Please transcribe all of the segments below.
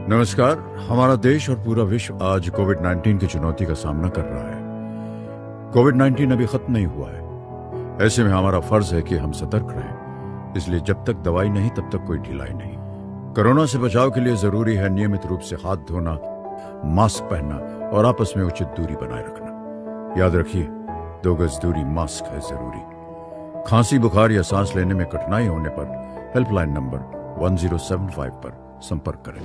नमस्कार। हमारा देश और पूरा विश्व आज कोविड-19 की चुनौती का सामना कर रहा है। कोविड-19 अभी खत्म नहीं हुआ है। ऐसे में हमारा फर्ज है कि हम सतर्क रहें। इसलिए जब तक दवाई नहीं तब तक कोई ढिलाई नहीं। कोरोना से बचाव के लिए जरूरी है नियमित रूप से हाथ धोना, मास्क पहनना और आपस में उचित दूरी बनाए रखना। याद रखिए, 2 गज दूरी, मास्क है जरूरी। खांसी, बुखार या सांस लेने में कठिनाई होने पर हेल्पलाइन नंबर 1075 पर संपर्क करें।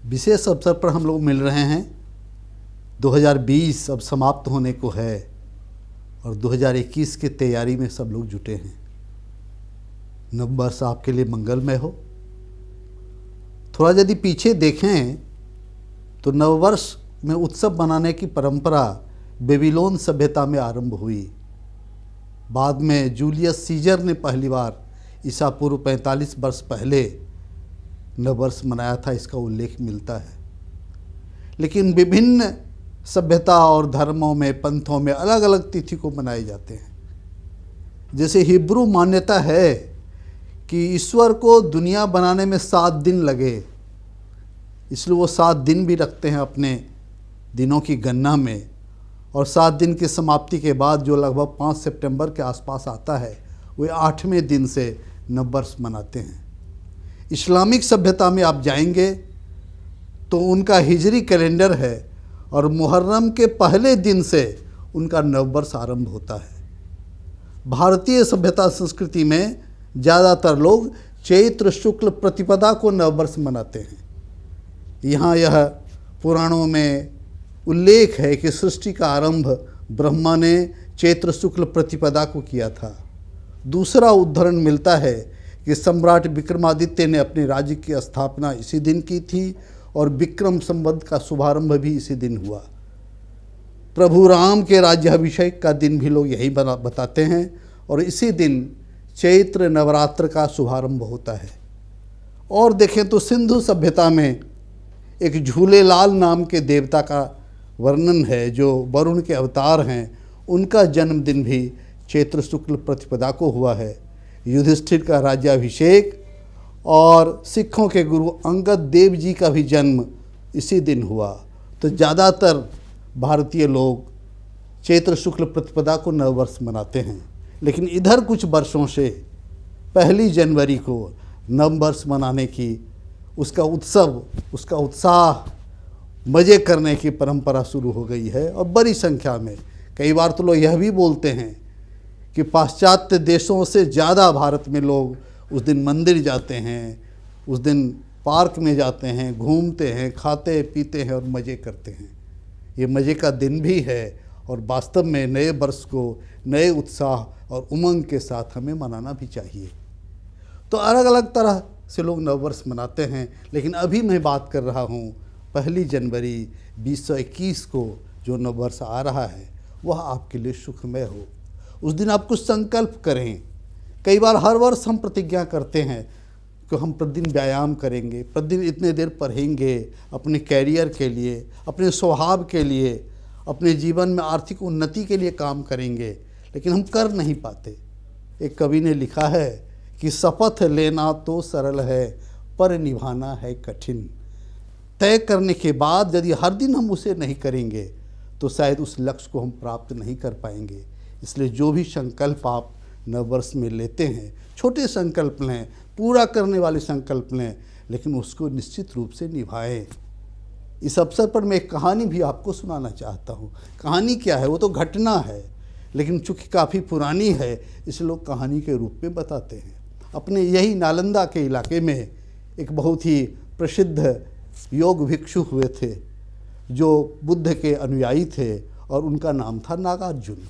विशेष अवसर पर हम लोग मिल रहे हैं। 2020 अब समाप्त होने को है और 2021 की तैयारी में सब लोग जुटे हैं। नव वर्ष आपके लिए मंगलमय हो। थोड़ा यदि पीछे देखें तो नववर्ष में उत्सव मनाने की परंपरा बेबीलोन सभ्यता में आरंभ हुई। बाद में जूलियस सीजर ने पहली बार ईसा पूर्व 45 वर्ष पहले नववर्ष मनाया था, इसका उल्लेख मिलता है। लेकिन विभिन्न सभ्यता और धर्मों में, पंथों में अलग अलग तिथि को मनाए जाते हैं। जैसे हिब्रू मान्यता है कि ईश्वर को दुनिया बनाने में 7 दिन लगे, इसलिए वो 7 दिन भी रखते हैं अपने दिनों की गणना में। और 7 दिन की समाप्ति के बाद जो लगभग 5 सितंबर के आसपास आता है, वे 8वें दिन से नववर्ष मनाते हैं। इस्लामिक सभ्यता में आप जाएंगे तो उनका हिजरी कैलेंडर है और मुहर्रम के पहले दिन से उनका नववर्ष आरंभ होता है। भारतीय सभ्यता संस्कृति में ज़्यादातर लोग चैत्र शुक्ल प्रतिपदा को नववर्ष मनाते हैं। यहाँ यह पुराणों में उल्लेख है कि सृष्टि का आरंभ ब्रह्मा ने चैत्र शुक्ल प्रतिपदा को किया था। दूसरा उदाहरण मिलता है कि सम्राट विक्रमादित्य ने अपने राज्य की स्थापना इसी दिन की थी और विक्रम संवत का शुभारंभ भी इसी दिन हुआ। प्रभु राम के राज्याभिषेक का दिन भी लोग यही बताते हैं और इसी दिन चैत्र नवरात्र का शुभारंभ होता है। और देखें तो सिंधु सभ्यता में एक झूलेलाल नाम के देवता का वर्णन है, जो वरुण के अवतार हैं। उनका जन्मदिन भी चैत्र शुक्ल प्रतिपदा को हुआ है। युधिष्ठिर का राज्याभिषेक और सिखों के गुरु अंगद देव जी का भी जन्म इसी दिन हुआ। तो ज़्यादातर भारतीय लोग चैत्र शुक्ल प्रतिपदा को नववर्ष मनाते हैं। लेकिन इधर कुछ वर्षों से 1 जनवरी को नववर्ष मनाने की, उसका उत्सव, उसका उत्साह, मज़े करने की परंपरा शुरू हो गई है। और बड़ी संख्या में, कई बार तो लोग यह भी बोलते हैं कि पाश्चात्य देशों से ज़्यादा भारत में लोग उस दिन मंदिर जाते हैं, उस दिन पार्क में जाते हैं, घूमते हैं, खाते पीते हैं और मज़े करते हैं। ये मज़े का दिन भी है और वास्तव में नए वर्ष को नए उत्साह और उमंग के साथ हमें मनाना भी चाहिए। तो अलग अलग तरह से लोग नववर्ष मनाते हैं। लेकिन अभी मैं बात कर रहा हूँ 1 जनवरी 2021 को जो नववर्ष आ रहा है, वह आपके लिए सुखमय हो। उस दिन आप कुछ संकल्प करें। कई बार हर वर्ष हम प्रतिज्ञा करते हैं कि हम प्रतिदिन व्यायाम करेंगे, प्रतिदिन इतने देर पढ़ेंगे, अपने कैरियर के लिए, अपने स्वभाव के लिए, अपने जीवन में आर्थिक उन्नति के लिए काम करेंगे, लेकिन हम कर नहीं पाते। एक कवि ने लिखा है कि शपथ लेना तो सरल है पर निभाना है कठिन। तय करने के बाद यदि हर दिन हम उसे नहीं करेंगे तो शायद उस लक्ष्य को हम प्राप्त नहीं कर पाएंगे। इसलिए जो भी संकल्प आप नववर्ष में लेते हैं, छोटे संकल्प लें, पूरा करने वाले संकल्प लें, लेकिन उसको निश्चित रूप से निभाएं। इस अवसर पर मैं एक कहानी भी आपको सुनाना चाहता हूँ। कहानी क्या है? वो तो घटना है, लेकिन चूँकि काफ़ी पुरानी है इसलिए लोग कहानी के रूप में बताते हैं। अपने यही नालंदा के इलाके में एक बहुत ही प्रसिद्ध योग भिक्षु हुए थे, जो बुद्ध के अनुयायी थे और उनका नाम था नागार्जुन।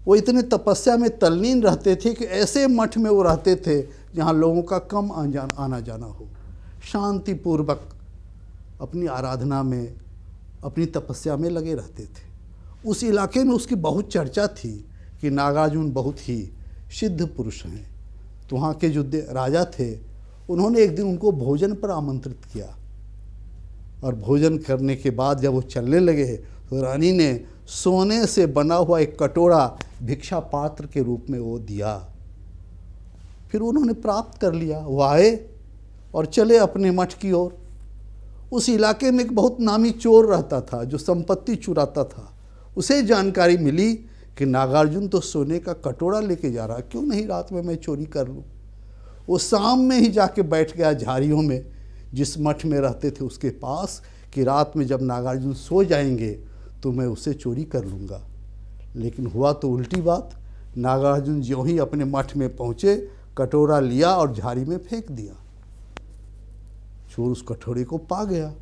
वो इतने तपस्या में तल्लीन रहते थे कि ऐसे मठ में वो रहते थे जहाँ लोगों का कम आना जाना हो। शांतिपूर्वक अपनी आराधना में, अपनी तपस्या में लगे रहते थे। उस इलाके में उसकी बहुत चर्चा थी कि नागार्जुन बहुत ही सिद्ध पुरुष हैं। तो वहाँ के जो राजा थे उन्होंने एक दिन उनको भोजन पर आमंत्रित किया और भोजन करने के बाद जब वो चलने लगे तो रानी ने सोने से बना हुआ एक कटोरा भिक्षा पात्र के रूप में वो दिया। फिर उन्होंने प्राप्त कर लिया। वो आए और चले अपने मठ की ओर। उस इलाके में एक बहुत नामी चोर रहता था जो संपत्ति चुराता था। उसे जानकारी मिली कि नागार्जुन तो सोने का कटोरा लेके जा रहा, क्यों नहीं रात में मैं चोरी कर लूँ। वो शाम में ही जाके बैठ गया झाड़ियों में जिस मठ में रहते थे उसके पास कि रात में जब नागार्जुन सो जाएंगे तो मैं उसे चोरी कर लूँगा। लेकिन हुआ तो उल्टी बात। नागार्जुन ज्यों ही अपने मठ में पहुँचे कटोरा लिया और झाड़ी में फेंक दिया। चोर उस कटोरे को पा गया,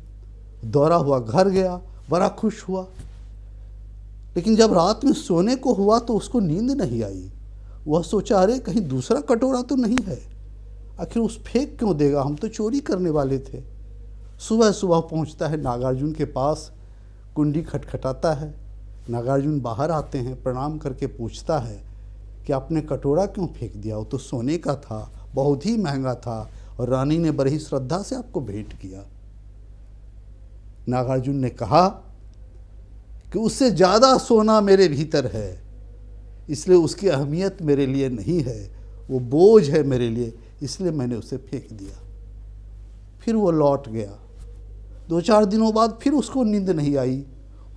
दौड़ा हुआ घर गया, बड़ा खुश हुआ। लेकिन जब रात में सोने को हुआ तो उसको नींद नहीं आई। वह सोचा अरे कहीं दूसरा कटोरा तो नहीं है, आखिर उस फेंक क्यों देगा, हम तो चोरी करने वाले थे। सुबह सुबह पहुंचता है नागार्जुन के पास, कुंडी खटखटाता है। नागार्जुन बाहर आते हैं, प्रणाम करके पूछता है कि आपने कटोरा क्यों फेंक दिया, वो तो सोने का था, बहुत ही महंगा था और रानी ने बड़ी श्रद्धा से आपको भेंट किया। नागार्जुन ने कहा कि उससे ज़्यादा सोना मेरे भीतर है, इसलिए उसकी अहमियत मेरे लिए नहीं है, वो बोझ है मेरे लिए, इसलिए मैंने उसे फेंक दिया। फिर वो लौट गया। 2-4 दिनों बाद फिर उसको नींद नहीं आई।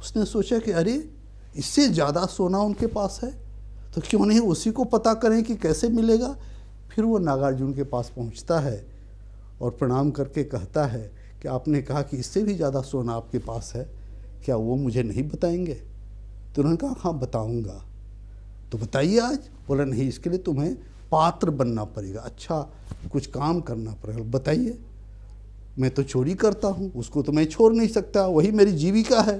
उसने सोचा कि अरे इससे ज़्यादा सोना उनके पास है तो क्यों नहीं उसी को पता करें कि कैसे मिलेगा। फिर वो नागार्जुन के पास पहुंचता है और प्रणाम करके कहता है कि आपने कहा कि इससे भी ज़्यादा सोना आपके पास है, क्या वो मुझे नहीं बताएंगे। तो उन्होंने कहा हाँ बताऊंगा। तो बताइए आज। बोला नहीं, इसके लिए तुम्हें पात्र बनना पड़ेगा, अच्छा कुछ काम करना पड़ेगा। बताइए। मैं तो चोरी करता हूँ, उसको तो मैं छोड़ नहीं सकता, वही मेरी जीविका है।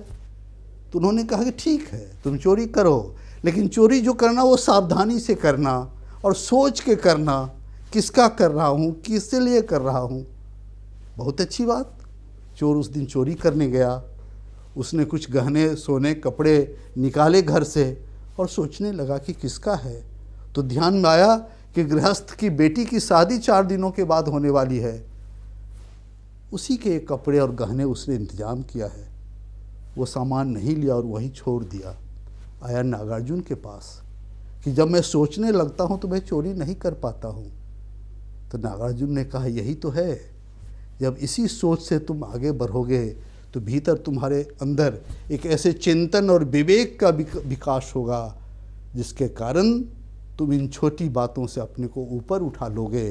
तो उन्होंने कहा कि ठीक है तुम चोरी करो, लेकिन चोरी जो करना वो सावधानी से करना और सोच के करना, किसका कर रहा हूँ, किसके लिए कर रहा हूँ। बहुत अच्छी बात। चोर उस दिन चोरी करने गया। उसने कुछ गहने, सोने, कपड़े निकाले घर से और सोचने लगा कि किसका है। तो ध्यान में आया कि गृहस्थ की बेटी की शादी 4 दिनों के बाद होने वाली है। उसी के कपड़े और गहने उसने इंतजाम किया है। वो सामान नहीं लिया और वहीं छोड़ दिया। आया नागार्जुन के पास कि जब मैं सोचने लगता हूँ तो मैं चोरी नहीं कर पाता हूँ। तो नागार्जुन ने कहा यही तो है, जब इसी सोच से तुम आगे बढ़ोगे तो भीतर तुम्हारे अंदर एक ऐसे चिंतन और विवेक का विकास होगा जिसके कारण तुम इन छोटी बातों से अपने को ऊपर उठा लोगे।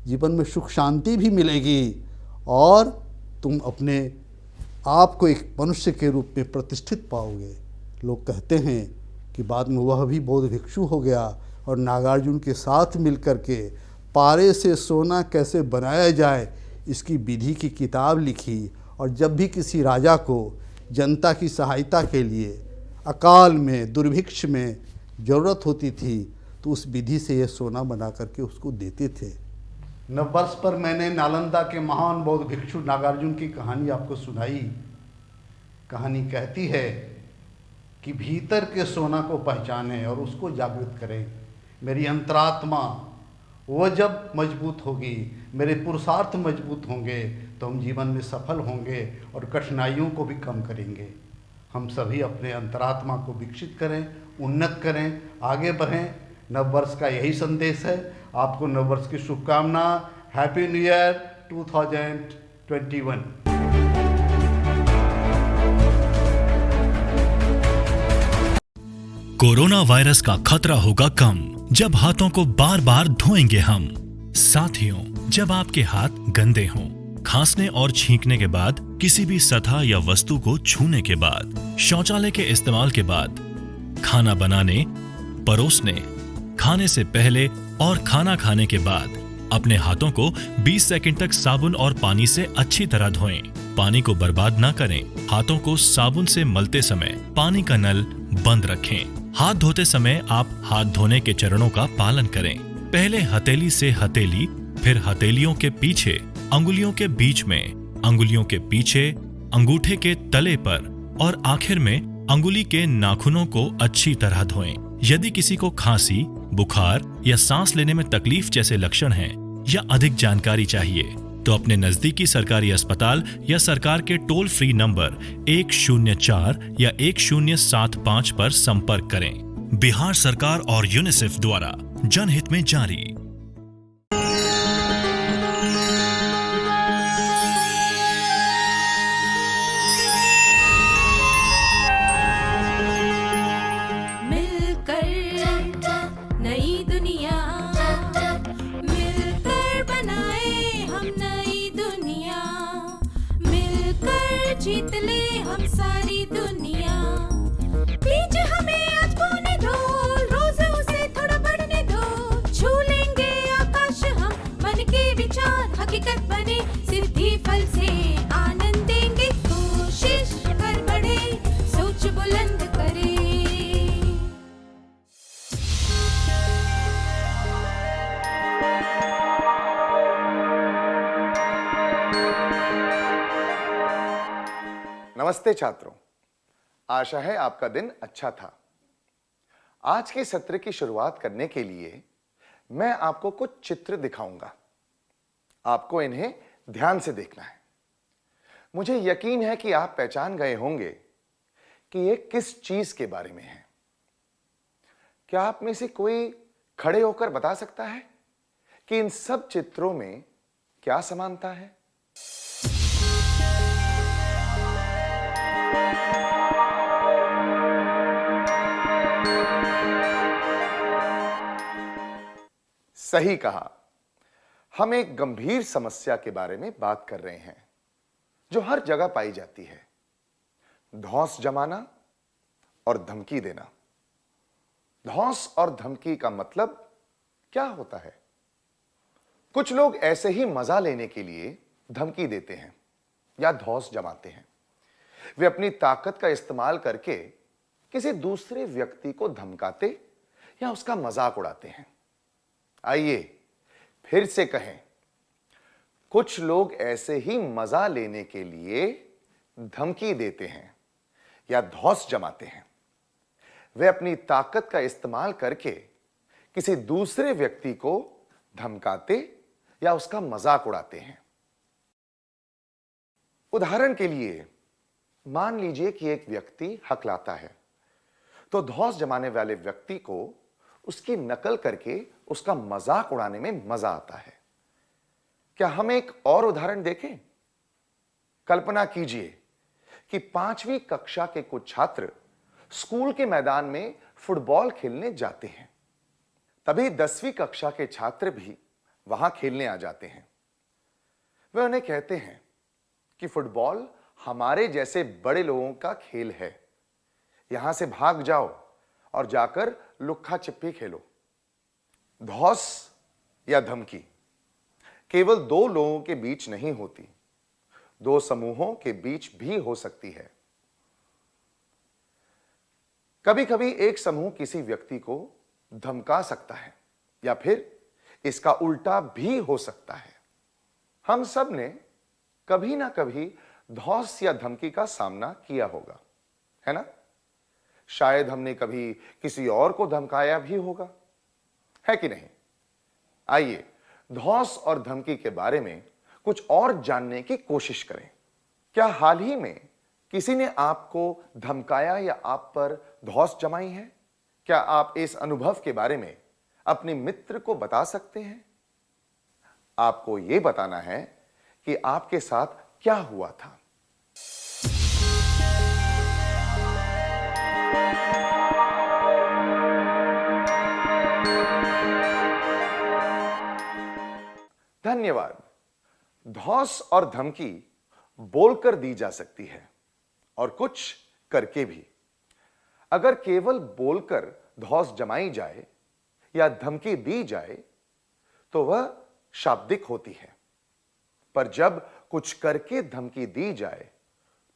जीवन में सुख शांति भी मिलेगी और तुम अपने आप को एक मनुष्य के रूप में प्रतिष्ठित पाओगे। लोग कहते हैं कि बाद में वह भी बौद्ध भिक्षु हो गया और नागार्जुन के साथ मिलकर के पारे से सोना कैसे बनाया जाए इसकी विधि की किताब लिखी। और जब भी किसी राजा को जनता की सहायता के लिए अकाल में, दुर्भिक्ष में ज़रूरत होती थी तो उस विधि से ये सोना बना करके उसको देते थे। नववर्ष पर मैंने नालंदा के महान बौद्ध भिक्षु नागार्जुन की कहानी आपको सुनाई। कहानी कहती है कि भीतर के सोना को पहचानें और उसको जागृत करें। मेरी अंतरात्मा वो जब मजबूत होगी, मेरे पुरुषार्थ मजबूत होंगे तो हम जीवन में सफल होंगे और कठिनाइयों को भी कम करेंगे। हम सभी अपने अंतरात्मा को विकसित करें, उन्नत करें, आगे बढ़ें। नववर्ष का यही संदेश है। आपको नववर्ष की शुभकामना। Happy new year 2021। Corona virus का खतरा होगा कम जब हाथों को बार बार धोएंगे हम। साथियों, जब आपके हाथ गंदे हों, खांसने और छींकने के बाद, किसी भी सतह या वस्तु को छूने के बाद, शौचालय के इस्तेमाल के बाद, खाना बनाने, परोसने, खाने से पहले और खाना खाने के बाद अपने हाथों को 20 सेकंड तक साबुन और पानी से अच्छी तरह धोएं। पानी को बर्बाद ना करें। हाथों को साबुन से मलते समय पानी का नल बंद रखें। हाथ धोते समय आप हाथ धोने के चरणों का पालन करें। पहले हथेली से हथेली, फिर हथेलियों के पीछे, अंगुलियों के बीच में, अंगुलियों के पीछे, अंगूठे के तले पर और आखिर में अंगुली के नाखूनों को अच्छी तरह धोएं। यदि किसी को खांसी, बुखार या सांस लेने में तकलीफ जैसे लक्षण हैं या अधिक जानकारी चाहिए तो अपने नजदीकी सरकारी अस्पताल या सरकार के टोल फ्री नंबर 104 या 1075 पर संपर्क करें। बिहार सरकार और यूनिसेफ द्वारा जनहित में जारी। जीत ले हम सारी दुनिया। प्लीज हमें आज खोने दो, रोज उसे थोड़ा बढ़ने दो। छू लेंगे आकाश हम, मन के विचार हकीकत बने। सिद्धि फल से आनंद देंगे, कोशिश कर बढ़े, सोच बुलंद करे। नमस्ते छात्रों, आशा है आपका दिन अच्छा था। आज के सत्र की शुरुआत करने के लिए मैं आपको कुछ चित्र दिखाऊंगा। आपको इन्हें ध्यान से देखना है। मुझे यकीन है कि आप पहचान गए होंगे कि ये किस चीज के बारे में है। क्या आप में से कोई खड़े होकर बता सकता है कि इन सब चित्रों में क्या समानता है? सही कहा। हम एक गंभीर समस्या के बारे में बात कर रहे हैं जो हर जगह पाई जाती है। धौंस जमाना और धमकी देना। धौंस और धमकी का मतलब क्या होता है? कुछ लोग ऐसे ही मजा लेने के लिए धमकी देते हैं या धौंस जमाते हैं। वे अपनी ताकत का इस्तेमाल करके किसी दूसरे व्यक्ति को धमकाते या उसका मजाक उड़ाते हैं। आइए फिर से कहें, कुछ लोग ऐसे ही मजा लेने के लिए धमकी देते हैं या धौंस जमाते हैं। वे अपनी ताकत का इस्तेमाल करके किसी दूसरे व्यक्ति को धमकाते या उसका मजाक उड़ाते हैं। उदाहरण के लिए मान लीजिए कि एक व्यक्ति हकलाता है, तो धौंस जमाने वाले व्यक्ति को उसकी नकल करके उसका मजाक उड़ाने में मजा आता है। क्या हम एक और उदाहरण देखें? कल्पना कीजिए कि 5वीं कक्षा के कुछ छात्र स्कूल के मैदान में फुटबॉल खेलने जाते हैं। तभी 10वीं कक्षा के छात्र भी वहां खेलने आ जाते हैं। वे उन्हें कहते हैं कि फुटबॉल हमारे जैसे बड़े लोगों का खेल है, यहां से भाग जाओ और जाकर लुक्का छिपी खेलो। धौंस या धमकी केवल दो लोगों के बीच नहीं होती, दो समूहों के बीच भी हो सकती है। कभी कभी एक समूह किसी व्यक्ति को धमका सकता है या फिर इसका उल्टा भी हो सकता है। हम सब ने कभी ना कभी धौंस या धमकी का सामना किया होगा, है ना? शायद हमने कभी किसी और को धमकाया भी होगा, है कि नहीं? आइए धौंस और धमकी के बारे में कुछ और जानने की कोशिश करें। क्या हाल ही में किसी ने आपको धमकाया या आप पर धौंस जमाई है? क्या आप इस अनुभव के बारे में अपने मित्र को बता सकते हैं? आपको यह बताना है कि आपके साथ क्या हुआ था। धन्यवाद। धौंस और धमकी बोलकर दी जा सकती है और कुछ करके भी। अगर केवल बोलकर धौंस जमाई जाए या धमकी दी जाए तो वह शाब्दिक होती है, पर जब कुछ करके धमकी दी जाए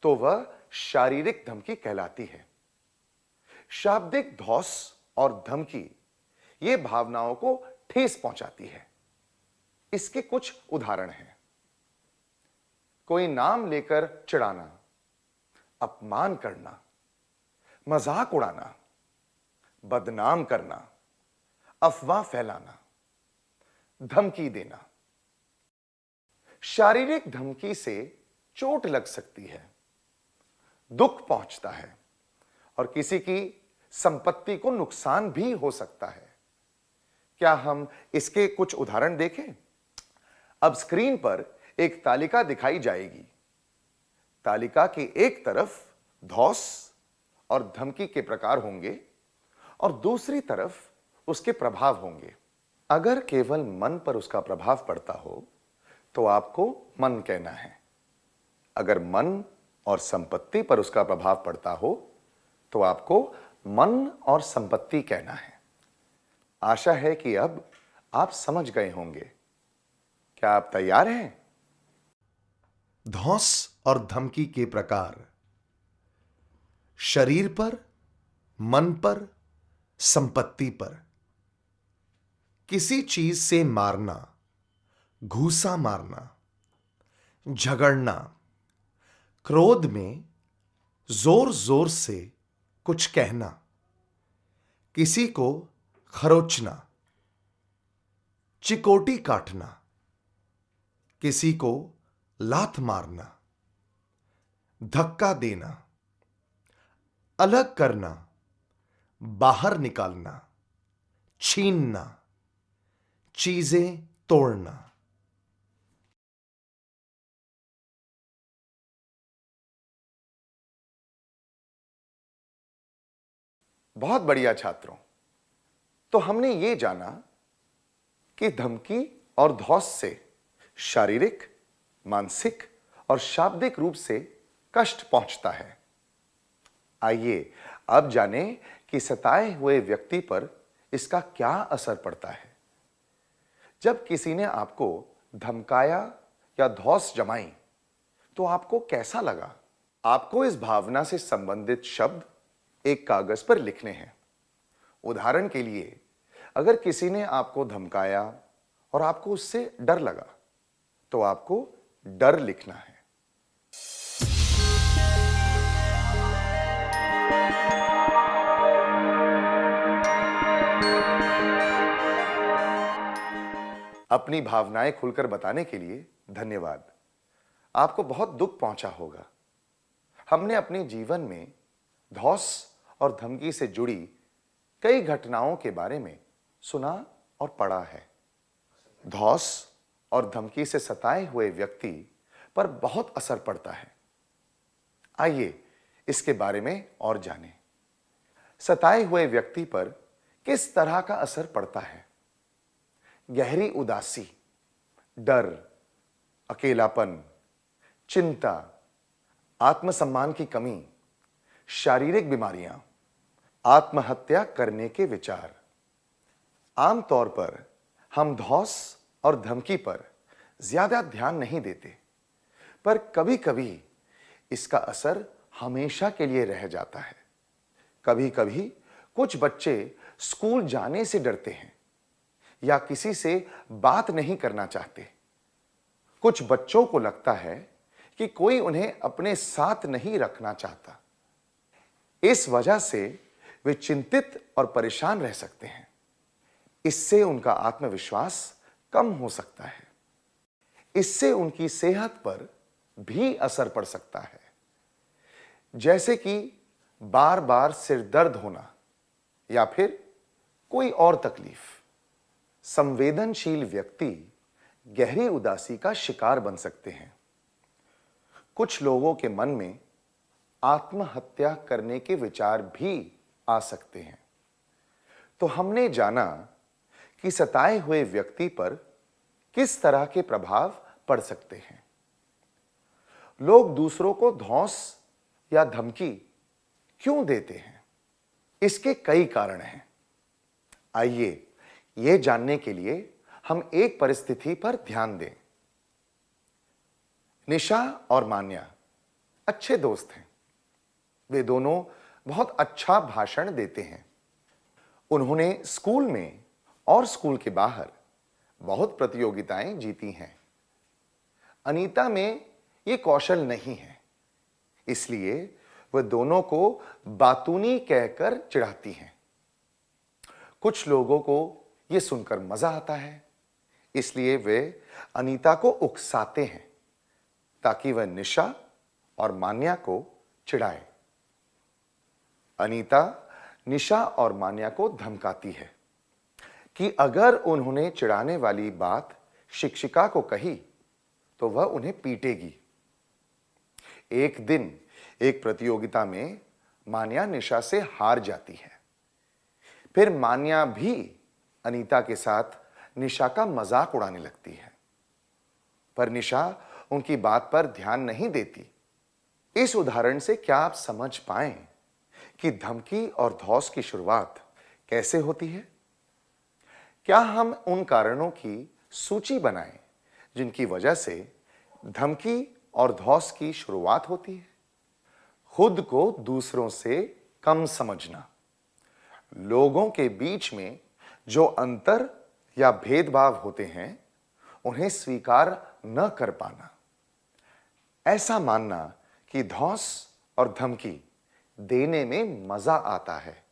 तो वह शारीरिक धमकी कहलाती है। शाब्दिक धौंस और धमकी ये भावनाओं को ठेस पहुंचाती है। इसके कुछ उदाहरण हैं। कोई नाम लेकर चिढ़ाना, अपमान करना, मजाक उड़ाना, बदनाम करना, अफवाह फैलाना, धमकी देना, शारीरिक धमकी से चोट लग सकती है, दुख पहुंचता है और किसी की संपत्ति को नुकसान भी हो सकता है। क्या हम इसके कुछ उदाहरण देखें? अब स्क्रीन पर एक तालिका दिखाई जाएगी। तालिका की एक तरफ धौंस और धमकी के प्रकार होंगे और दूसरी तरफ उसके प्रभाव होंगे। अगर केवल मन पर उसका प्रभाव पड़ता हो तो आपको मन कहना है। अगर मन और संपत्ति पर उसका प्रभाव पड़ता हो तो आपको मन और संपत्ति कहना है। आशा है कि अब आप समझ गए होंगे। क्या आप तैयार हैं? धौंस और धमकी के प्रकार। शरीर पर, मन पर, संपत्ति पर। किसी चीज से मारना, घूसा मारना, झगड़ना, क्रोध में जोर जोर से कुछ कहना, किसी को खरोचना, चिकोटी काटना, किसी को लात मारना, धक्का देना, अलग करना, बाहर निकालना, छीनना, चीजें तोड़ना। बहुत बढ़िया छात्रों। तो हमने ये जाना कि धमकी और धौंस से शारीरिक, मानसिक और शाब्दिक रूप से कष्ट पहुंचता है। आइए अब जानें कि सताए हुए व्यक्ति पर इसका क्या असर पड़ता है। जब किसी ने आपको धमकाया या धौंस जमाई तो आपको कैसा लगा? आपको इस भावना से संबंधित शब्द एक कागज पर लिखने हैं। उदाहरण के लिए, अगर किसी ने आपको धमकाया और आपको उससे डर लगा तो आपको डर लिखना है। अपनी भावनाएं खुलकर बताने के लिए धन्यवाद। आपको बहुत दुख पहुंचा होगा। हमने अपने जीवन में धौंस और धमकी से जुड़ी कई घटनाओं के बारे में सुना और पढ़ा है। धौंस और धमकी से सताए हुए व्यक्ति पर बहुत असर पड़ता है। आइए इसके बारे में और जानें। सताए हुए व्यक्ति पर किस तरह का असर पड़ता है? गहरी उदासी, डर, अकेलापन, चिंता, आत्मसम्मान की कमी, शारीरिक बीमारियां, आत्महत्या करने के विचार। आमतौर पर हम धौंस और धमकी पर ज्यादा ध्यान नहीं देते, पर कभी-कभी इसका असर हमेशा के लिए रह जाता है। कभी-कभी कुछ बच्चे स्कूल जाने से डरते हैं या किसी से बात नहीं करना चाहते। कुछ बच्चों को लगता है कि कोई उन्हें अपने साथ नहीं रखना चाहता। इस वजह से वे चिंतित और परेशान रह सकते हैं। इससे उनका आत्मविश्वास कम हो सकता है। इससे उनकी सेहत पर भी असर पड़ सकता है, जैसे कि बार-बार सिर दर्द होना या फिर कोई और तकलीफ। संवेदनशील व्यक्ति गहरी उदासी का शिकार बन सकते हैं। कुछ लोगों के मन में आत्महत्या करने के विचार भी आ सकते हैं। तो हमने जाना कि सताए हुए व्यक्ति पर किस तरह के प्रभाव पड़ सकते हैं। लोग दूसरों को धौंस या धमकी क्यों देते हैं? इसके कई कारण हैं। आइए यह जानने के लिए हम एक परिस्थिति पर ध्यान दें। निशा और मान्या अच्छे दोस्त हैं। वे दोनों बहुत अच्छा भाषण देते हैं। उन्होंने स्कूल में और स्कूल के बाहर बहुत प्रतियोगिताएं जीती हैं। अनीता में ये कौशल नहीं है, इसलिए वे दोनों को बातूनी कहकर चिढ़ाती हैं। कुछ लोगों को यह सुनकर मजा आता है, इसलिए वे अनीता को उकसाते हैं ताकि वह निशा और मान्या को चिढ़ाए। अनीता निशा और मान्या को धमकाती है कि अगर उन्होंने चिढ़ाने वाली बात शिक्षिका को कही तो वह उन्हें पीटेगी। एक दिन एक प्रतियोगिता में मान्या निशा से हार जाती है। फिर मान्या भी अनीता के साथ निशा का मजाक उड़ाने लगती है, पर निशा उनकी बात पर ध्यान नहीं देती। इस उदाहरण से क्या आप समझ पाएं कि धमकी और धौंस की शुरुआत कैसे होती है? क्या हम उन कारणों की सूची बनाएं जिनकी वजह से धमकी और धौंस की शुरुआत होती है? खुद को दूसरों से कम समझना, लोगों के बीच में जो अंतर या भेदभाव होते हैं उन्हें स्वीकार न कर पाना, ऐसा मानना कि धौंस और धमकी देने में मजा आता है।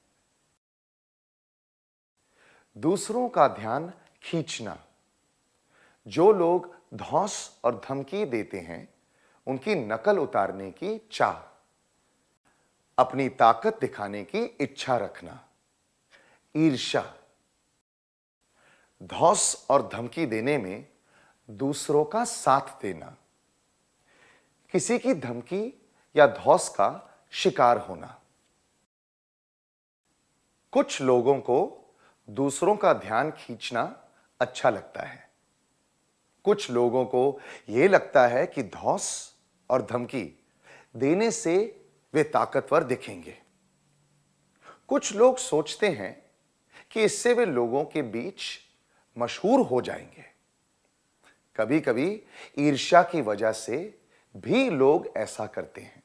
दूसरों का ध्यान खींचना, जो लोग धौंस और धमकी देते हैं उनकी नकल उतारने की चाह, अपनी ताकत दिखाने की इच्छा रखना। ईर्ष्या, धौंस और धमकी देने में दूसरों का साथ देना, किसी की धमकी या धौंस का शिकार होना। कुछ लोगों को दूसरों का ध्यान खींचना अच्छा लगता है। कुछ लोगों को यह लगता है कि धौंस और धमकी देने से वे ताकतवर दिखेंगे। कुछ लोग सोचते हैं कि इससे वे लोगों के बीच मशहूर हो जाएंगे। कभी-कभी ईर्ष्या की वजह से भी लोग ऐसा करते हैं।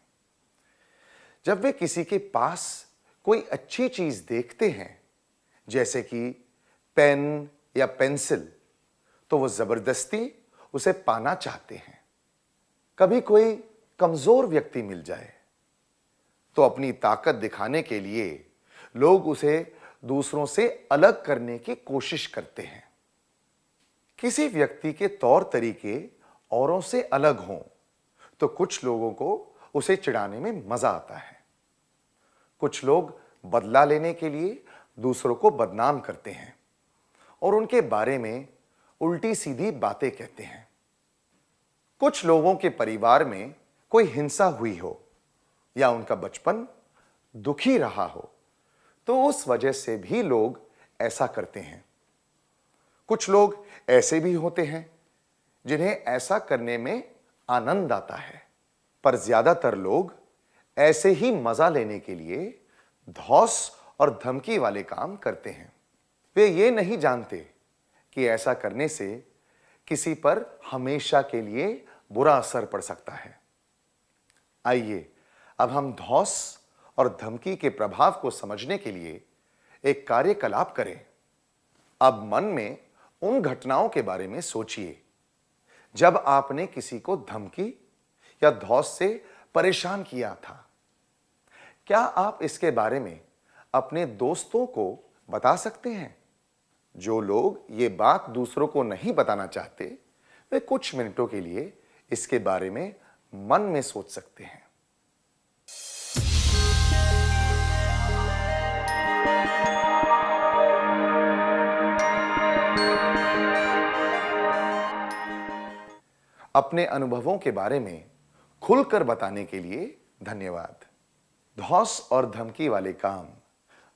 जब वे किसी के पास कोई अच्छी चीज देखते हैं, जैसे कि पेन या पेंसिल, तो वो जबरदस्ती उसे पाना चाहते हैं। कभी कोई कमजोर व्यक्ति मिल जाए तो अपनी ताकत दिखाने के लिए लोग उसे दूसरों से अलग करने की कोशिश करते हैं। किसी व्यक्ति के तौर तरीके औरों से अलग हों तो कुछ लोगों को उसे चिढ़ाने में मजा आता है। कुछ लोग बदला लेने के लिए दूसरों को बदनाम करते हैं और उनके बारे में उल्टी सीधी बातें कहते हैं। कुछ लोगों के परिवार में कोई हिंसा हुई हो या उनका बचपन दुखी रहा हो तो उस वजह से भी लोग ऐसा करते हैं। कुछ लोग ऐसे भी होते हैं जिन्हें ऐसा करने में आनंद आता है, पर ज्यादातर लोग ऐसे ही मजा लेने के लिए धौंस और धमकी वाले काम करते हैं। वे ये नहीं जानते कि ऐसा करने से किसी पर हमेशा के लिए बुरा असर पड़ सकता है। आइए अब हम धौंस और धमकी के प्रभाव को समझने के लिए एक कार्यकलाप करें। अब मन में उन घटनाओं के बारे में सोचिए जब आपने किसी को धमकी या धौंस से परेशान किया था। क्या आप इसके बारे में अपने दोस्तों को बता सकते हैं? जो लोग ये बात दूसरों को नहीं बताना चाहते, वे कुछ मिनटों के लिए इसके बारे में मन में सोच सकते हैं। अपने अनुभवों के बारे में खुलकर बताने के लिए धन्यवाद। धौंस और धमकी वाले काम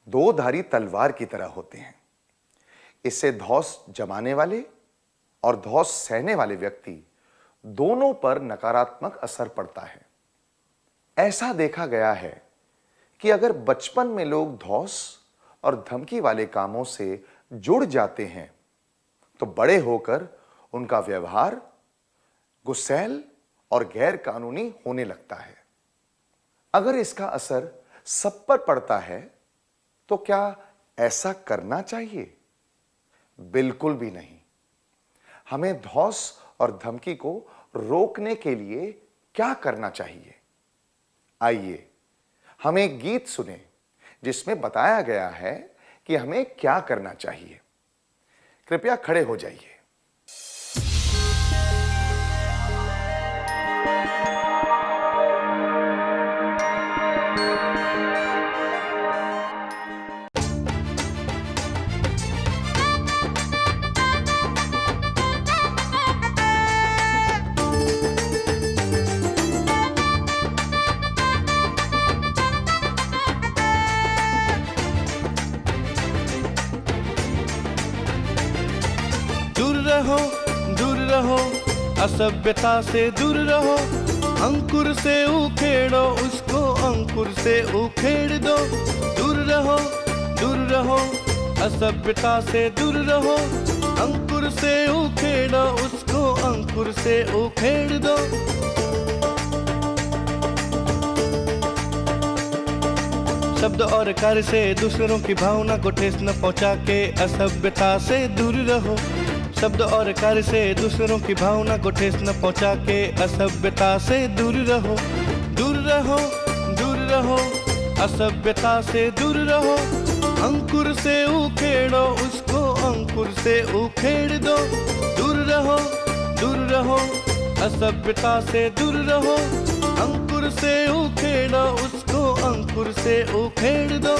दो धारी तलवार की तरह होते हैं। इससे धौंस जमाने वाले और धौंस सहने वाले व्यक्ति दोनों पर नकारात्मक असर पड़ता है। ऐसा देखा गया है कि अगर बचपन में लोग धौंस और धमकी वाले कामों से जुड़ जाते हैं तो बड़े होकर उनका व्यवहार गुस्सैल और गैर कानूनी होने लगता है। अगर इसका असर सब पर पड़ता है तो क्या ऐसा करना चाहिए? बिल्कुल भी नहीं। हमें धौंस और धमकी को रोकने के लिए क्या करना चाहिए? आइए हम एक गीत सुने जिसमें बताया गया है कि हमें क्या करना चाहिए। कृपया खड़े हो जाइए। रहो, असभ्यता से दूर रहो, अंकुर से उखेड़ो उसको, अंकुर से उखेड़ दो। दूर रहो, असभ्यता से दूर रहो, अंकुर से उखेड़ो उसको, अंकुर से उखेड़ दो। शब्द और कार्य से दूसरों की भावना को ठेस न पहुंचा के असभ्यता से दूर रहो। शब्द और कार्य से दूसरों की भावना को ठेस न पहुंचा के असभ्यता से दूर रहो। दूर रहो, असभ्यता से दूर रहो, अंकुर से उखेड़ो उसको, अंकुर से उखेड़ दो। दूर रहो, असभ्यता से दूर रहो, अंकुर से उखेड़ो उसको, अंकुर से उखेड़ दो।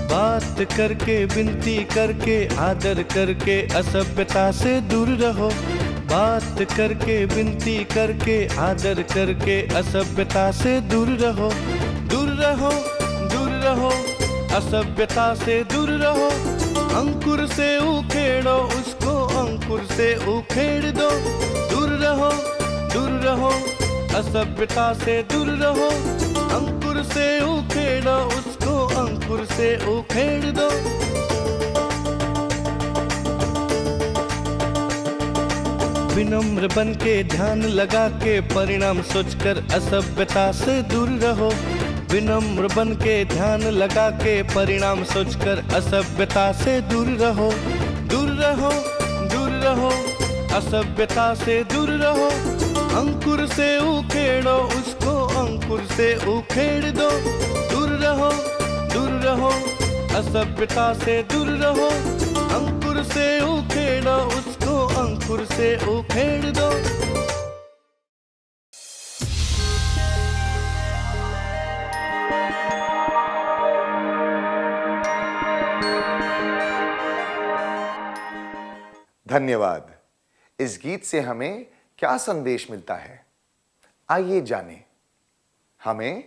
बात करके, विनती करके, आदर करके असभ्यता से दूर रहो। बात करके, विनती करके, आदर करके असभ्यता से दूर रहो। दूर रहो, असभ्यता से दूर रहो, अंकुर से उखेड़ो उसको, अंकुर से उखेड़ दो। दूर रहो, असभ्यता से दूर रहो, अंकुर से उखेड़ो उसको, अंकुर से उखेड़ दो। विनम्र बन के, ध्यान लगा के, परिणाम सोचकर असभ्यता से दूर रहो। विनम्र बन के, ध्यान लगा के, परिणाम सोचकर असभ्यता से दूर रहो। दूर रहो, असभ्यता से दूर रहो, अंकुर से उखेड़ो उसको, अंकुर से उखेड़ दो। दूर रहो, असभ्यता से दूर रहो, अंकुर से उखेड़ो उसको, अंकुर से उखेड़ दो। धन्यवाद। इस गीत से हमें क्या संदेश मिलता है, आइए जानें। हमें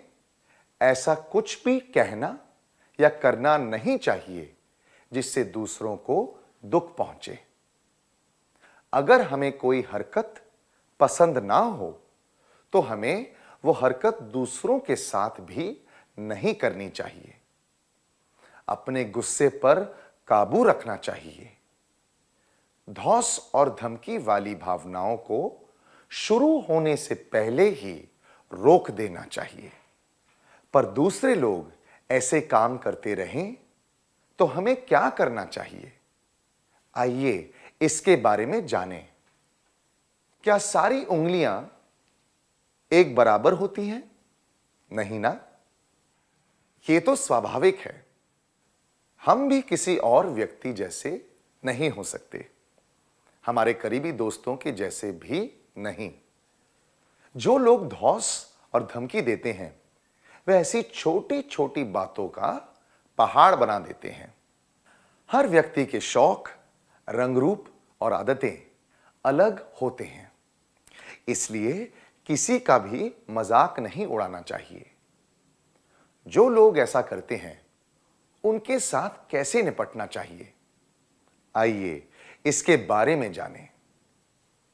ऐसा कुछ भी कहना या करना नहीं चाहिए जिससे दूसरों को दुख पहुंचे। अगर हमें कोई हरकत पसंद ना हो तो हमें वो हरकत दूसरों के साथ भी नहीं करनी चाहिए। अपने गुस्से पर काबू रखना चाहिए। धौंस और धमकी वाली भावनाओं को शुरू होने से पहले ही रोक देना चाहिए। पर दूसरे लोग ऐसे काम करते रहें तो हमें क्या करना चाहिए, आइए इसके बारे में जानें। क्या सारी उंगलियां एक बराबर होती हैं? नहीं ना। यह तो स्वाभाविक है। हम भी किसी और व्यक्ति जैसे नहीं हो सकते, हमारे करीबी दोस्तों के जैसे भी नहीं। जो लोग धौंस और धमकी देते हैं वे ऐसी छोटी छोटी बातों का पहाड़ बना देते हैं। हर व्यक्ति के शौक, रंग रूप और आदतें अलग होते हैं, इसलिए किसी का भी मजाक नहीं उड़ाना चाहिए। जो लोग ऐसा करते हैं उनके साथ कैसे निपटना चाहिए, आइए इसके बारे में जानें।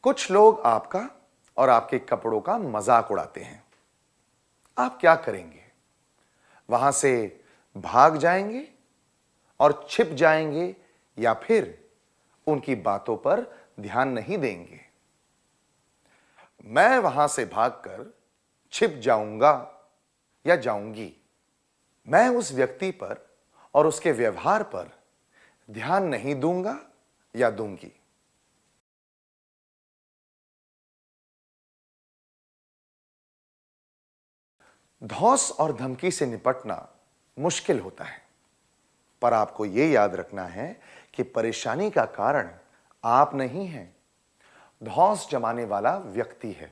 कुछ लोग आपका और आपके कपड़ों का मजाक उड़ाते हैं। आप क्या करेंगे? वहां से भाग जाएंगे और छिप जाएंगे या फिर उनकी बातों पर ध्यान नहीं देंगे? मैं वहां से भागकर छिप जाऊंगा या जाऊंगी। मैं उस व्यक्ति पर और उसके व्यवहार पर ध्यान नहीं दूंगा या दूंगी। धौंस और धमकी से निपटना मुश्किल होता है, पर आपको यह याद रखना है कि परेशानी का कारण आप नहीं हैं, धौंस जमाने वाला व्यक्ति है।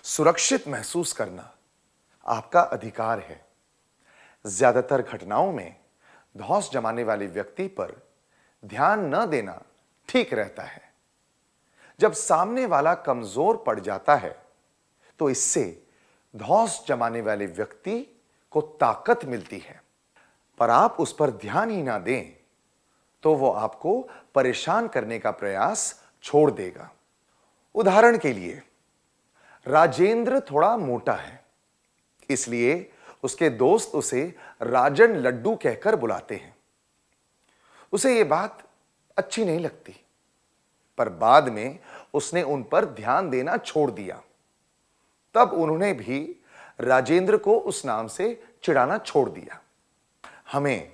सुरक्षित महसूस करना आपका अधिकार है। ज्यादातर घटनाओं में धौंस जमाने वाले व्यक्ति पर ध्यान न देना ठीक रहता है। जब सामने वाला कमजोर पड़ जाता है तो इससे धौंस जमाने वाले व्यक्ति को ताकत मिलती है। पर आप उस पर ध्यान ही ना दें तो वो आपको परेशान करने का प्रयास छोड़ देगा। उदाहरण के लिए, राजेंद्र थोड़ा मोटा है, इसलिए उसके दोस्त उसे राजन लड्डू कहकर बुलाते हैं। उसे यह बात अच्छी नहीं लगती, पर बाद में उसने उन पर ध्यान देना छोड़ दिया। तब उन्होंने भी राजेंद्र को उस नाम से चिढ़ाना छोड़ दिया। हमें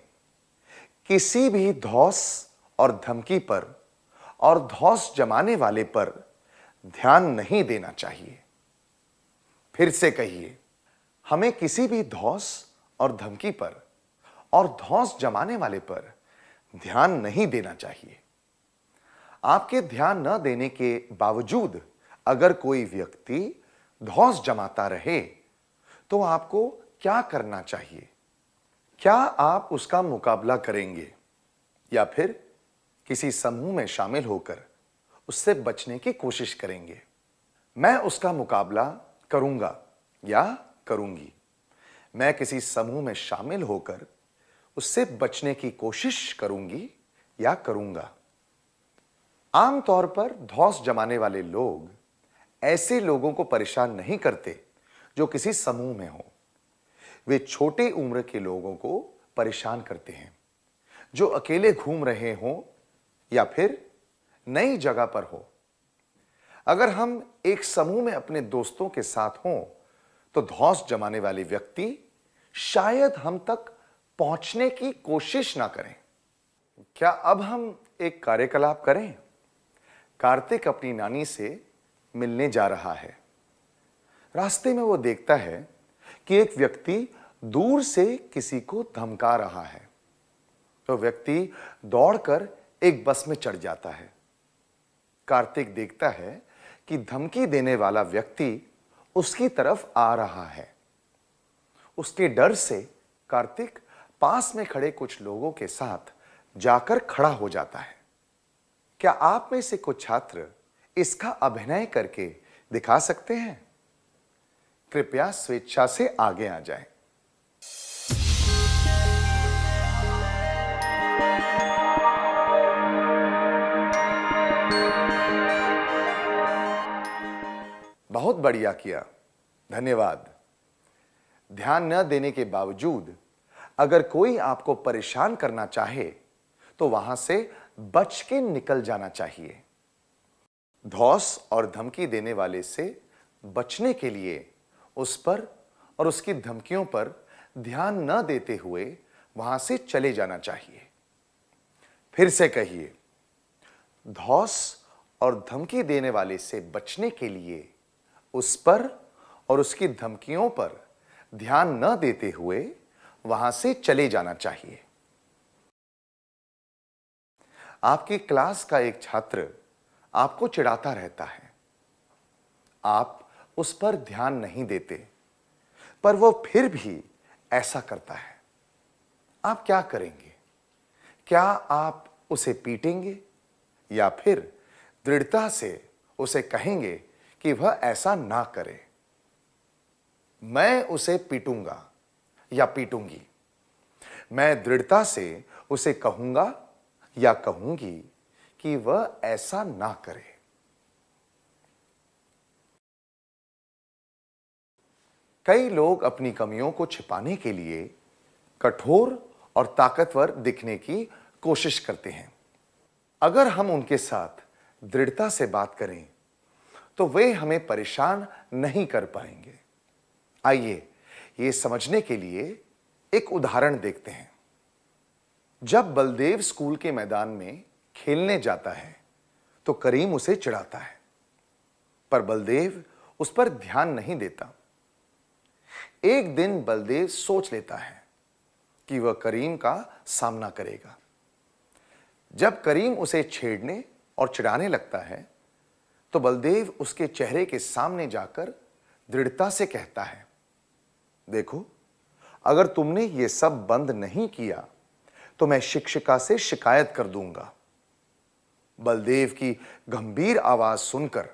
किसी भी धौस और धमकी पर और धौस जमाने वाले पर ध्यान नहीं देना चाहिए। फिर से कहिए, हमें किसी भी धौस और धमकी पर और धौस जमाने वाले पर ध्यान नहीं देना चाहिए। आपके ध्यान न देने के बावजूद अगर कोई व्यक्ति धौस जमाता रहे तो आपको क्या करना चाहिए? क्या आप उसका मुकाबला करेंगे या फिर किसी समूह में शामिल होकर उससे बचने की कोशिश करेंगे? मैं उसका मुकाबला करूंगा या करूंगी। मैं किसी समूह में शामिल होकर उससे बचने की कोशिश करूंगी या करूंगा। आमतौर पर धौस जमाने वाले लोग ऐसे लोगों को परेशान नहीं करते जो किसी समूह में हो। वे छोटे उम्र के लोगों को परेशान करते हैं जो अकेले घूम रहे हों या फिर नई जगह पर हो। अगर हम एक समूह में अपने दोस्तों के साथ हों तो धौस जमाने वाले व्यक्ति शायद हम तक पहुंचने की कोशिश ना करें। क्या अब हम एक कार्यकलाप करें? कार्तिक अपनी नानी से मिलने जा रहा है। रास्ते में वो देखता है कि एक व्यक्ति दूर से किसी को धमका रहा है, तो व्यक्ति दौड़कर एक बस में चढ़ जाता है। कार्तिक देखता है कि धमकी देने वाला व्यक्ति उसकी तरफ आ रहा है। उसके डर से कार्तिक पास में खड़े कुछ लोगों के साथ जाकर खड़ा हो जाता है। क्या आप में से कुछ छात्र इसका अभिनय करके दिखा सकते हैं? कृपया स्वेच्छा से आगे आ जाएं। बहुत बढ़िया किया, धन्यवाद। ध्यान न देने के बावजूद अगर कोई आपको परेशान करना चाहे तो वहां से बच के निकल जाना चाहिए। धौस और धमकी देने वाले से बचने के लिए उस पर और उसकी धमकियों पर ध्यान न देते हुए वहां से चले जाना चाहिए। फिर से कहिए, धौस और धमकी देने वाले से बचने के लिए उस पर और उसकी धमकियों पर ध्यान न देते हुए वहां से चले जाना चाहिए। आपकी क्लास का एक छात्र आपको चिढ़ाता रहता है। आप उस पर ध्यान नहीं देते, पर वो फिर भी ऐसा करता है। आप क्या करेंगे? क्या आप उसे पीटेंगे या फिर दृढ़ता से उसे कहेंगे कि वह ऐसा ना करे? मैं उसे पीटूंगा या पीटूंगी। मैं दृढ़ता से उसे कहूंगा या कहूंगी कि वह ऐसा ना करे। कई लोग अपनी कमियों को छिपाने के लिए कठोर और ताकतवर दिखने की कोशिश करते हैं। अगर हम उनके साथ दृढ़ता से बात करें तो वे हमें परेशान नहीं कर पाएंगे। आइए ये समझने के लिए एक उदाहरण देखते हैं। जब बलदेव स्कूल के मैदान में खेलने जाता है तो करीम उसे चिढ़ाता है, पर बलदेव उस पर ध्यान नहीं देता। एक दिन बलदेव सोच लेता है कि वह करीम का सामना करेगा। जब करीम उसे छेड़ने और चिढ़ाने लगता है तो बलदेव उसके चेहरे के सामने जाकर दृढ़ता से कहता है, देखो, अगर तुमने ये सब बंद नहीं किया तो मैं शिक्षिका से शिकायत कर दूंगा। बलदेव की गंभीर आवाज सुनकर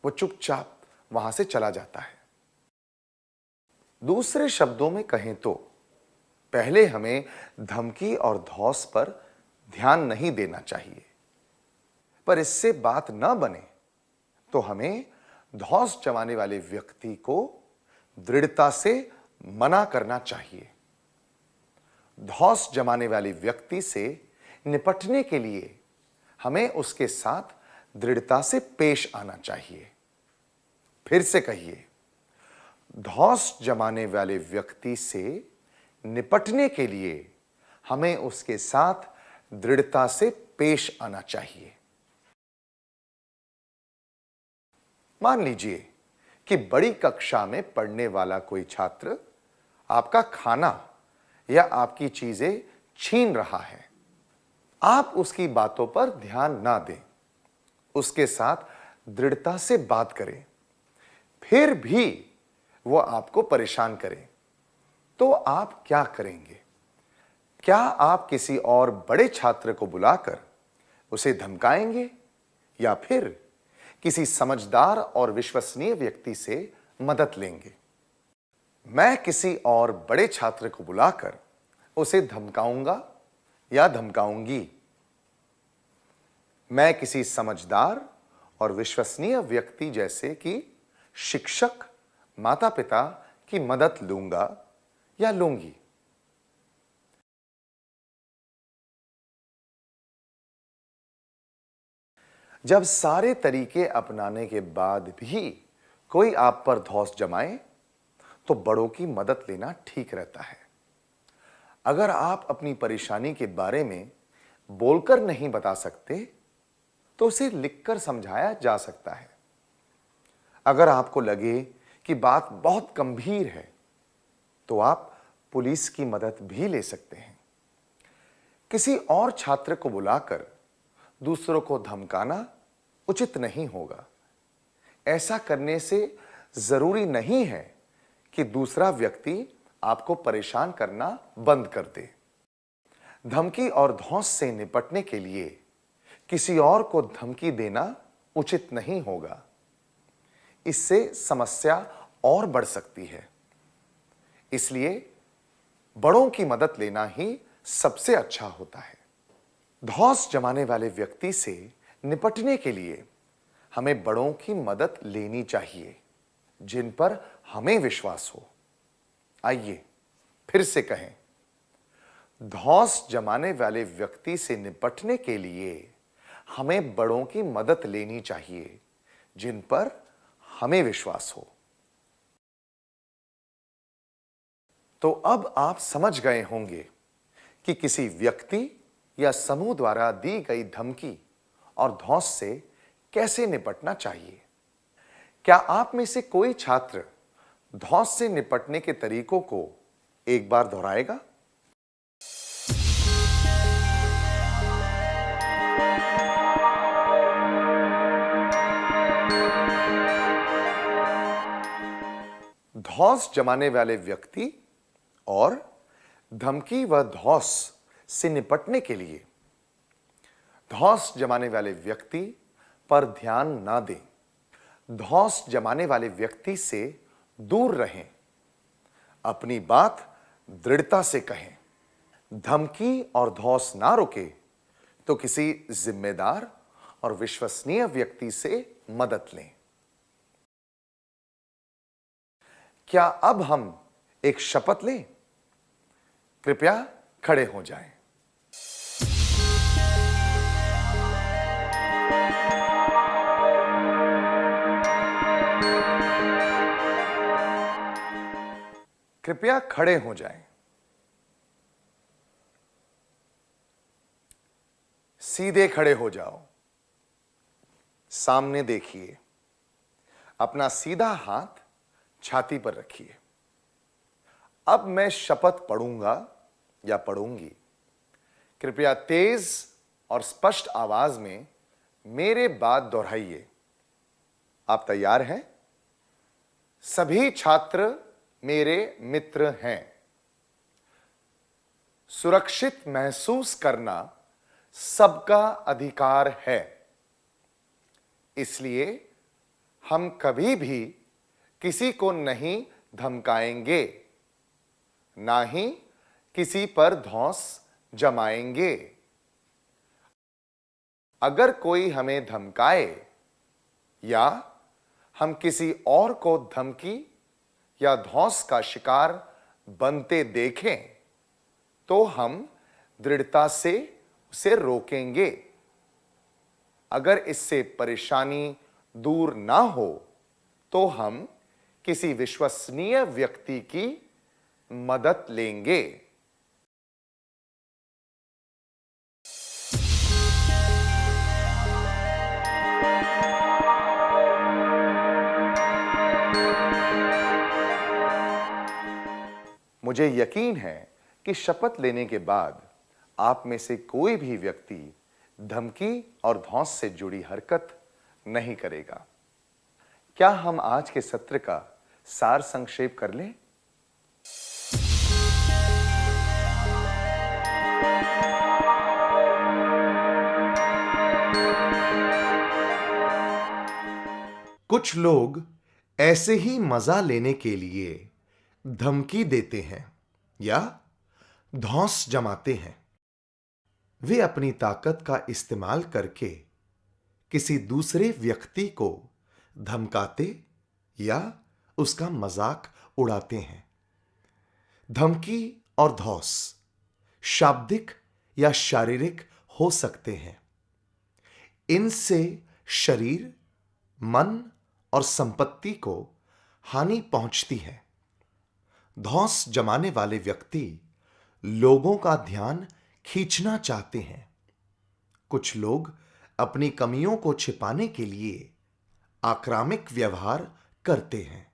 वो चुपचाप वहां से चला जाता है। दूसरे शब्दों में कहें तो पहले हमें धमकी और धौंस पर ध्यान नहीं देना चाहिए, पर इससे बात न बने तो हमें धौंस जमाने वाले व्यक्ति को दृढ़ता से मना करना चाहिए। धौंस जमाने वाले व्यक्ति से निपटने के लिए हमें उसके साथ दृढ़ता से पेश आना चाहिए। फिर से कहिए, धौंस जमाने वाले व्यक्ति से निपटने के लिए हमें उसके साथ दृढ़ता से पेश आना चाहिए। मान लीजिए कि बड़ी कक्षा में पढ़ने वाला कोई छात्र आपका खाना या आपकी चीजें छीन रहा है। आप उसकी बातों पर ध्यान ना दें, उसके साथ दृढ़ता से बात करें, फिर भी वो आपको परेशान करे, तो आप क्या करेंगे? क्या आप किसी और बड़े छात्र को बुलाकर उसे धमकाएंगे या फिर किसी समझदार और विश्वसनीय व्यक्ति से मदद लेंगे? मैं किसी और बड़े छात्र को बुलाकर उसे धमकाऊंगा या धमकाऊंगी। मैं किसी समझदार और विश्वसनीय व्यक्ति जैसे कि शिक्षक, माता पिता की मदद लूंगा या लूंगी। जब सारे तरीके अपनाने के बाद भी कोई आप पर धौंस जमाए तो बड़ों की मदद लेना ठीक रहता है। अगर आप अपनी परेशानी के बारे में बोलकर नहीं बता सकते तो उसे लिखकर समझाया जा सकता है। अगर आपको लगे कि बात बहुत गंभीर है तो आप पुलिस की मदद भी ले सकते हैं। किसी और छात्र को बुलाकर दूसरों को धमकाना उचित नहीं होगा। ऐसा करने से जरूरी नहीं है कि दूसरा व्यक्ति आपको परेशान करना बंद कर दे। धमकी और धौंस से निपटने के लिए किसी और को धमकी देना उचित नहीं होगा। इससे समस्या और बढ़ सकती है। इसलिए बड़ों की मदद लेना ही सबसे अच्छा होता है। धौंस जमाने वाले व्यक्ति से निपटने के लिए हमें बड़ों की मदद लेनी चाहिए जिन पर हमें विश्वास हो। आइए फिर से कहें, धौंस जमाने वाले व्यक्ति से निपटने के लिए हमें बड़ों की मदद लेनी चाहिए जिन पर हमें विश्वास हो। तो अब आप समझ गए होंगे कि किसी व्यक्ति या समूह द्वारा दी गई धमकी और धौंस से कैसे निपटना चाहिए। क्या आप में से कोई छात्र धौंस से निपटने के तरीकों को एक बार दोहराएगा? धौंस जमाने वाले व्यक्ति और धमकी व धौंस से निपटने के लिए धौंस जमाने वाले व्यक्ति पर ध्यान ना दें, धौंस जमाने वाले व्यक्ति से दूर रहें, अपनी बात दृढ़ता से कहें। धमकी और धौंस ना रोके तो किसी जिम्मेदार और विश्वसनीय व्यक्ति से मदद लें। क्या अब हम एक शपथ लें? कृपया खड़े हो जाएं। कृपया खड़े हो जाएं। सीधे खड़े हो जाओ। सामने देखिए। अपना सीधा हाथ छाती पर रखिए। अब मैं शपथ पढ़ूंगा या पढ़ूंगी। कृपया तेज और स्पष्ट आवाज में मेरे बाद दोहराइए। आप तैयार हैं? सभी छात्र मेरे मित्र हैं। सुरक्षित महसूस करना सबका अधिकार है। इसलिए हम कभी भी किसी को नहीं धमकाएंगे, ना ही किसी पर धौंस जमाएंगे। अगर कोई हमें धमकाए या हम किसी और को धमकी या धौंस का शिकार बनते देखें तो हम दृढ़ता से उसे रोकेंगे। अगर इससे परेशानी दूर ना हो तो हम किसी विश्वसनीय व्यक्ति की मदद लेंगे। मुझे यकीन है कि शपथ लेने के बाद आप में से कोई भी व्यक्ति धमकी और धौंस से जुड़ी हरकत नहीं करेगा। क्या हम आज के सत्र का सार संक्षेप कर लें? कुछ लोग ऐसे ही मजा लेने के लिए धमकी देते हैं या धौंस जमाते हैं। वे अपनी ताकत का इस्तेमाल करके किसी दूसरे व्यक्ति को धमकाते या उसका मजाक उड़ाते हैं। धमकी और धौंस शाब्दिक या शारीरिक हो सकते हैं। इनसे शरीर, मन और संपत्ति को हानि पहुंचती है। धौंस जमाने वाले व्यक्ति लोगों का ध्यान खींचना चाहते हैं। कुछ लोग अपनी कमियों को छिपाने के लिए आक्रामक व्यवहार करते हैं।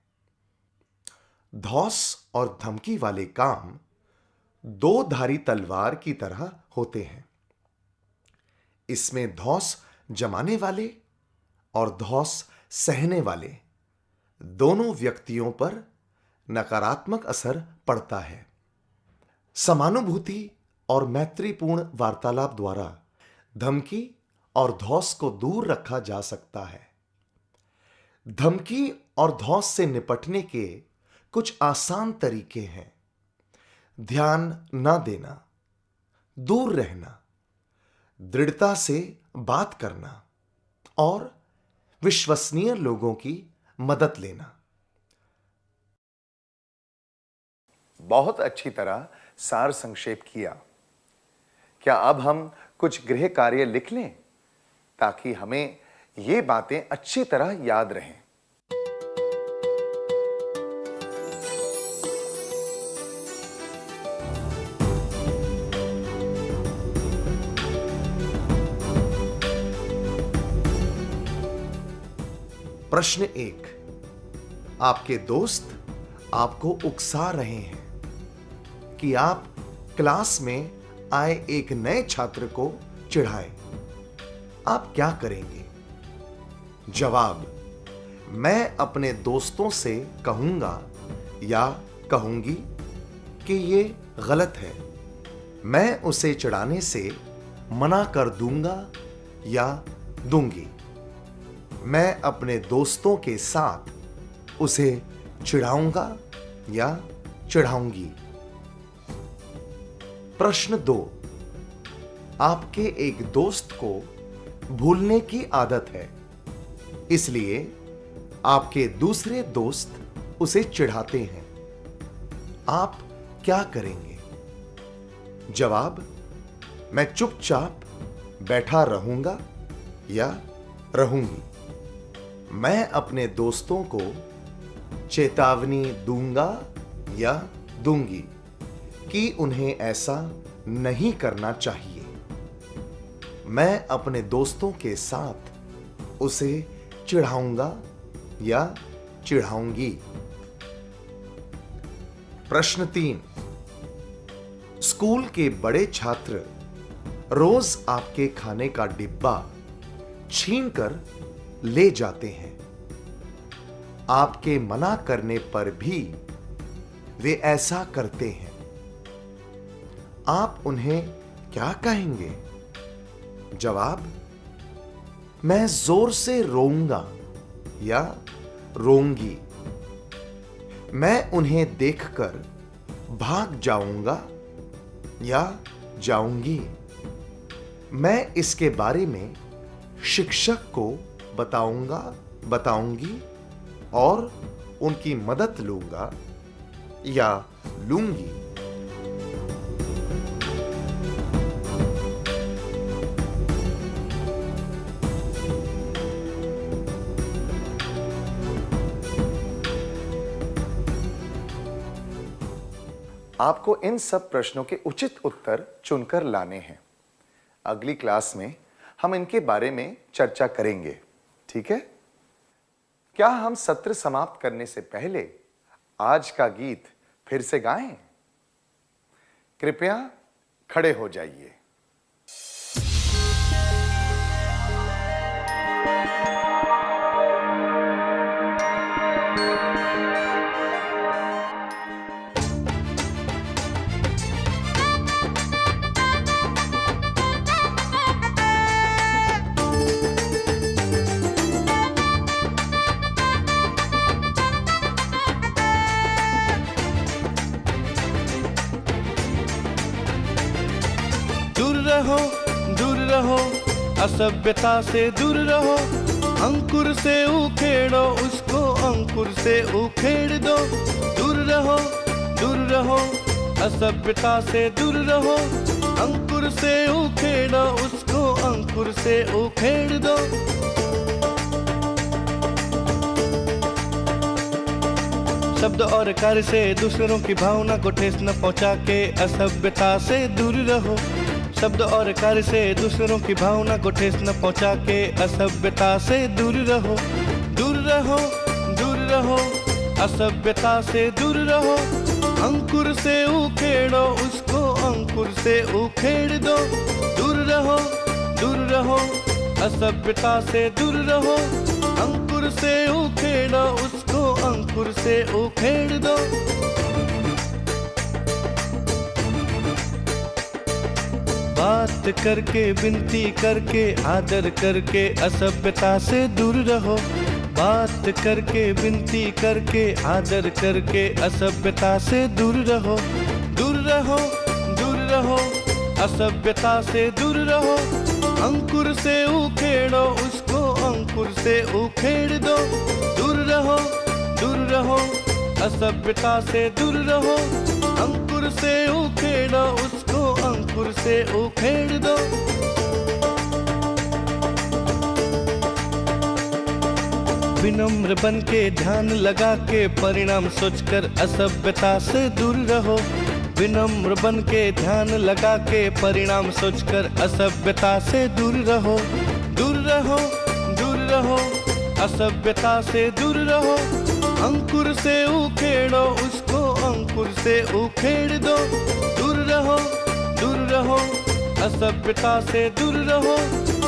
धौंस और धमकी वाले काम दो धारी तलवार की तरह होते हैं। इसमें धौंस जमाने वाले और धौंस सहने वाले दोनों व्यक्तियों पर नकारात्मक असर पड़ता है। समानुभूति और मैत्रीपूर्ण वार्तालाप द्वारा धमकी और धौंस को दूर रखा जा सकता है। धमकी और धौंस से निपटने के कुछ आसान तरीके हैं। ध्यान न देना, दूर रहना, दृढ़ता से बात करना और विश्वसनीय लोगों की मदद लेना। बहुत अच्छी तरह सार संक्षेप किया। क्या अब हम कुछ गृह कार्य लिख लें ताकि हमें ये बातें अच्छी तरह याद रहें? प्रश्न 1। आपके दोस्त आपको उकसा रहे हैं कि आप क्लास में आए एक नए छात्र को चिढ़ाएं। आप क्या करेंगे? जवाब: मैं अपने दोस्तों से कहूंगा या कहूंगी कि ये गलत है। मैं उसे चिढ़ाने से मना कर दूंगा या दूंगी। मैं अपने दोस्तों के साथ उसे चिढ़ाऊंगा या चिढ़ाऊंगी। प्रश्न 2। आपके एक दोस्त को भूलने की आदत है, इसलिए आपके दूसरे दोस्त उसे चिढ़ाते हैं। आप क्या करेंगे? जवाब: मैं चुपचाप बैठा रहूंगा या रहूंगी। मैं अपने दोस्तों को चेतावनी दूंगा या दूंगी कि उन्हें ऐसा नहीं करना चाहिए। मैं अपने दोस्तों के साथ उसे चिढ़ाऊंगा या चिढ़ाऊंगी। प्रश्न 3। स्कूल के बड़े छात्र रोज आपके खाने का डिब्बा छीनकर ले जाते हैं। आपके मना करने पर भी वे ऐसा करते हैं। आप उन्हें क्या कहेंगे? जवाब: मैं जोर से रोऊंगा या रोऊंगी। मैं उन्हें देखकर भाग जाऊंगा या जाऊंगी। मैं इसके बारे में शिक्षक को बताऊंगी और उनकी मदद लूंगा या लूंगी। आपको इन सब प्रश्नों के उचित उत्तर चुनकर लाने हैं। अगली क्लास में हम इनके बारे में चर्चा करेंगे, ठीक है? क्या हम सत्र समाप्त करने से पहले आज का गीत फिर से गाएं? कृपया खड़े हो जाइए। दूर रहो, असभ्यता से दूर रहो, अंकुर से उखेड़ो उसको, अंकुर से उखेड़ दो। दूर रहो, असभ्यता से दूर रहो, अंकुर से उखेड़ो उसको, अंकुर से उखेड़ दो। शब्द और कार्य से दूसरों की भावना को ठेस न पहुंचा के असभ्यता से दूर रहो। शब्द और कार्य से दूसरों की भावना को ठेस न पहुंचा के असभ्यता से दूर रहो। दूर रहो, असभ्यता से दूर रहो, अंकुर से उखेड़ो उसको, अंकुर से उखेड़ दो। दूर रहो, असभ्यता से दूर रहो, अंकुर से उखेड़ो उसको, अंकुर से उखेड़ दो। बात करके, विनती करके, आदर करके असभ्यता से दूर रहो। बात करके, विनती करके, आदर करके असभ्यता से दूर रहो। दूर रहो, असभ्यता से दूर रहो, अंकुर से उखेड़ो उसको, अंकुर से उखेड़ दो। दूर रहो, असभ्यता से दूर रहो, अंकुर से उखेड़ो उसको, अंकुर से उखेड़ दो। विनम्र बन के ध्यान लगा के परिणाम सोचकर असभ्यता से दूर रहो। विनम्र बन के ध्यान लगा के परिणाम सोचकर असभ्यता से दूर रहो। दूर रहो, असभ्यता से दूर रहो, अंकुर से उखेड़ो उसको, अंकुर से उखेड़ दो। दूर रहो, असभ्यता से दूर रहो,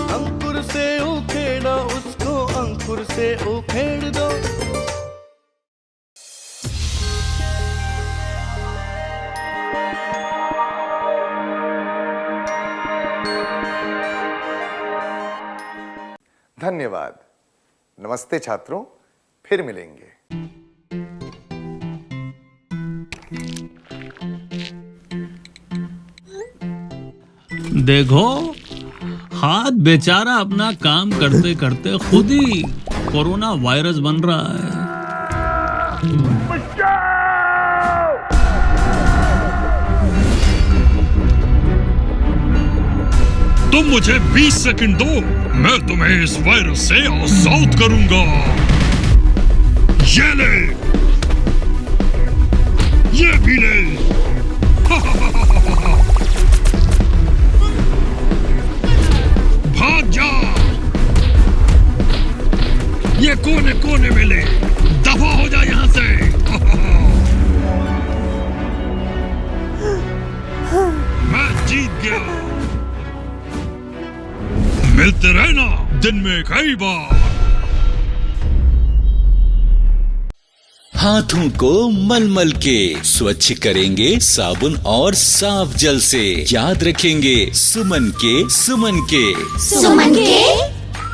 अंकुर से उखेड़ो उसको, अंकुर से उखेड़ दो। धन्यवाद। नमस्ते छात्रों, फिर मिलेंगे। देखो, हाथ बेचारा अपना काम करते करते खुद ही कोरोना वायरस बन रहा है। तुम मुझे 20 सेकंड दो, मैं तुम्हें इस वायरस से आजाद करूंगा। ये ले, ये भी ले। भाग जा, ये कोने कोने में ले, दफा हो जा यहां से। मैं जीत गया। मिलते रहना दिन में कई बार। हाथों को मलमल के स्वच्छ करेंगे साबुन और साफ जल से। याद रखेंगे सुमन के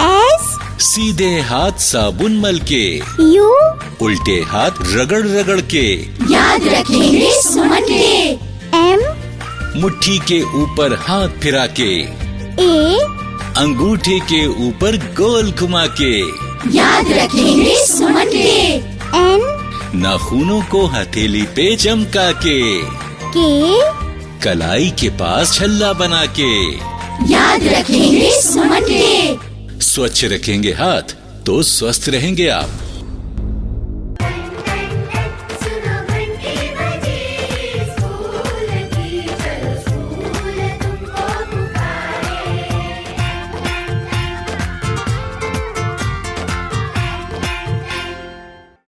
एस सीधे हाथ साबुन मल के, यू उल्टे हाथ रगड़ रगड़ के। याद रखेंगे सुमन के एम मुट्ठी के ऊपर हाथ फिरा के, ए अंगूठे के ऊपर गोल घुमा के, याद रखेंगे सुमन के। एन नाखूनों को हथेली पे चमका के, कलाई के पास छल्ला बना के, याद रखेंगे सुमन के। स्वच्छ रखेंगे हाथ तो स्वस्थ रहेंगे आप।